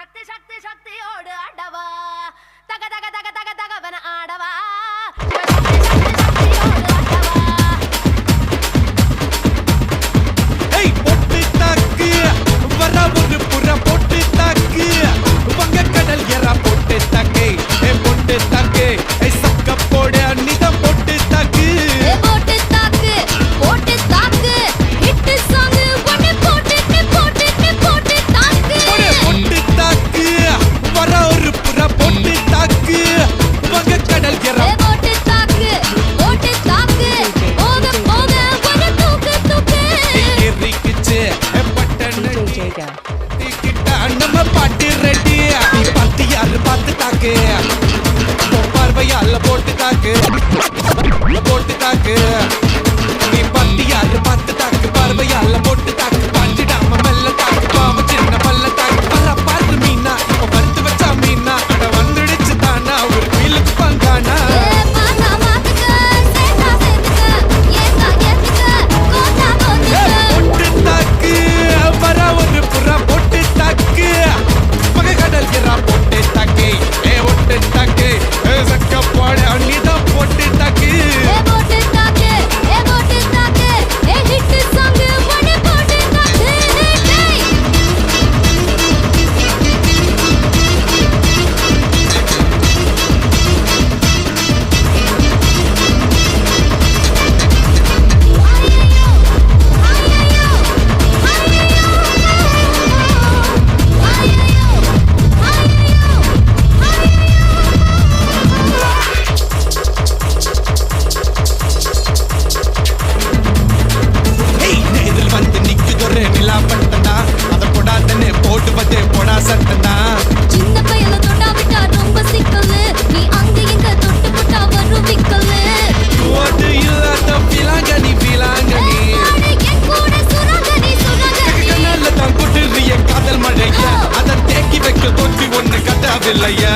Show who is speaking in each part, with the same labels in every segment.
Speaker 1: சக்தி சக்தி சக்தியோடு ஆடவா தக தக தக தக தகவன ஆடவா
Speaker 2: பொட்டு தாக்கு வர ஒரு புற பொட்டு தாக்கு வங்க கடல் எறா பொட்டு தாக்கு பொட்டு தாக்கு சக்க போட அன்னிதான் பொட்டு தாக்கு
Speaker 1: போட்டு தாக்கு போட்டு தாக்கு ஹிட் சாங் ஒன்னு போட்டு போட்டு போட்டு தாக்கு
Speaker 2: பொட்டு தாக்கு வர ஒரு புற பொட்டு தாக்கு வங்க கடல் எறா
Speaker 1: போட்டு தாக்கு போக போக ஒன்னு தூக்கு தூக்கு
Speaker 2: ஏறிக்கிச்சு பட்டன நம்ம பாட்டு ரெடி நீ பார்த்து யாரு பார்த்து தாக்கு பார்வையால போட்டு தாக்கு போட்டு தாக்கு நீ பார்த்து யாரு பார்த்து தாக்கு பார்வையால போட்டு தாக்கு பாஞ்சிடாம மெல்ல தாக்கு பாவ சின்ன பல்ல தாக்கு பல பாரு மீனா இப்ப வறுத்து வச்சா மீனா அட வந்துடுச்சு தானா ஒரு வீலுக்கு பங்கானா
Speaker 1: மாதா மாத்துக்க சேதா சேத்துக்க ஏதா ஏத்துக்க கோதா கோத்துக்க
Speaker 2: பொட்டு தாக்கு வர ஒரு புறா பொட்டு தாக்கு மக கடல் கிரா பொட்டு தாக்கு ஒட்டு தாக்கு சக்க போட அன்னிதான் பொட்டு தாக்கு
Speaker 1: போட்டு தாக்கு ஹிட் சாங் ஒன்னு போட்டு தாக்கு
Speaker 2: நேரில் வந்து நிக்குதொரு நிலா பட்டனா அத போடாதன்னு போடுவதே போடா சட்டனா
Speaker 1: சின்ன பையல தொட்டா விட்டா ரொம்ப சிக்கலு நீ அங்க எங்க தொட்டு போட்டா வரும் விக்கலு
Speaker 2: ஓடு இல்லாத பிலாங்கனி பிலாங்கனி
Speaker 1: என் கூட சுரங்கனி
Speaker 2: கண்ணால தான் கொட்டுறிய காதல் மழைய அதை தேக்கி வைக்க தொட்டி ஒண்ணு கட்டவில்லையா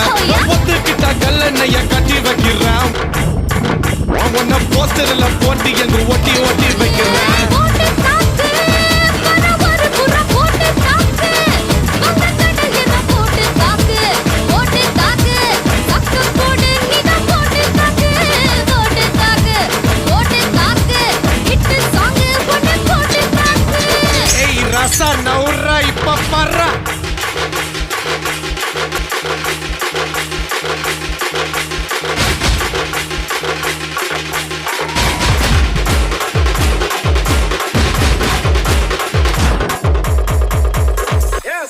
Speaker 2: ஒத்துக்கிட்டா கல்லெண்ணைய கட்டி வைக்கிறான் உன்ன போஸ்டர்ல போட்டு எங்க ஒட்டி ஒட்டி வைக்கிறேன்
Speaker 1: போட்டு தாக்கு வர வர புற போட்டு தாக்கு வந்தங்கட என்ன போட்டு தாக்கு சக்கு போடு நீதான் போட்டு தாக்கு ஹிட் சாங் ஒன்னு போட்டு தாக்கு
Speaker 2: ஏய் ரசா நவுரா இப்ப பர்றா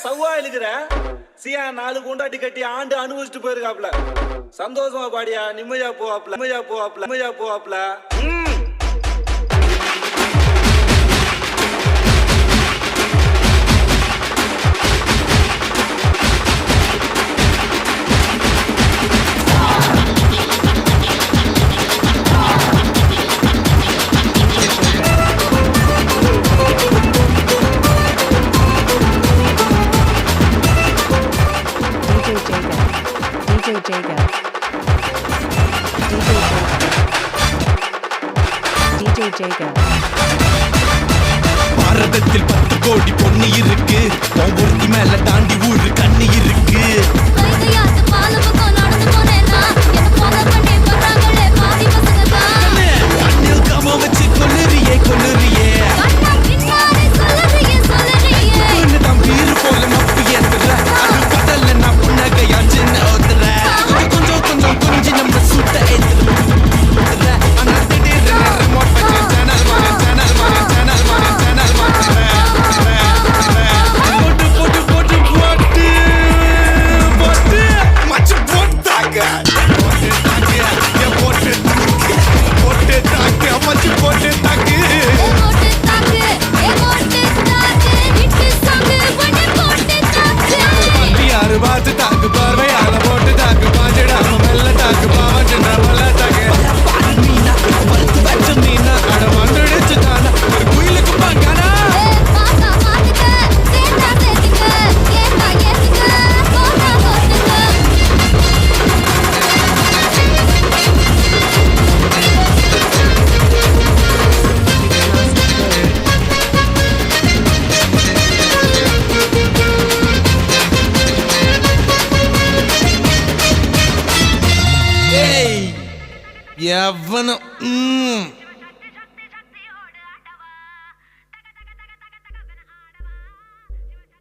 Speaker 3: சவ்வா இருக்கிற சியா 4 குண்டாட்டி கட்டி ஆண்டு அனுபவிச்சுட்டு போயிருக்காப்ல சந்தோஷமா பாடியா நிம்மதியா போவாப்ல
Speaker 4: DJ Jacob.
Speaker 2: பாரதத்தில் 10 கோடி பொண்ணு இருக்கு ஒவ்வொருத்தி மேல தாண்டி ஊரு கண்ணு இருக்கு
Speaker 1: கைதையாத்து பாலமுகம் நடந்து போனேனா என்ன ஃபாலோ பண்ணி வர்றாங்களே பாதி பசங்க தான்
Speaker 2: அண்ணில் கம வச்சு கொல்லுறியே
Speaker 1: கண்ணா பின்னாடி சொல்லறியே
Speaker 2: தான் வீறு போல மப்பு ஏத்துற அது படல நான் புன்னகையா சின்ன ஓதுற கொஞ்சம் கொஞ்சி நம்ம சுட்ட ஏத்துற ஆனா திடீர்னு ரிமோட் வச்சு சேனல் மாறு போட்டு எவனும்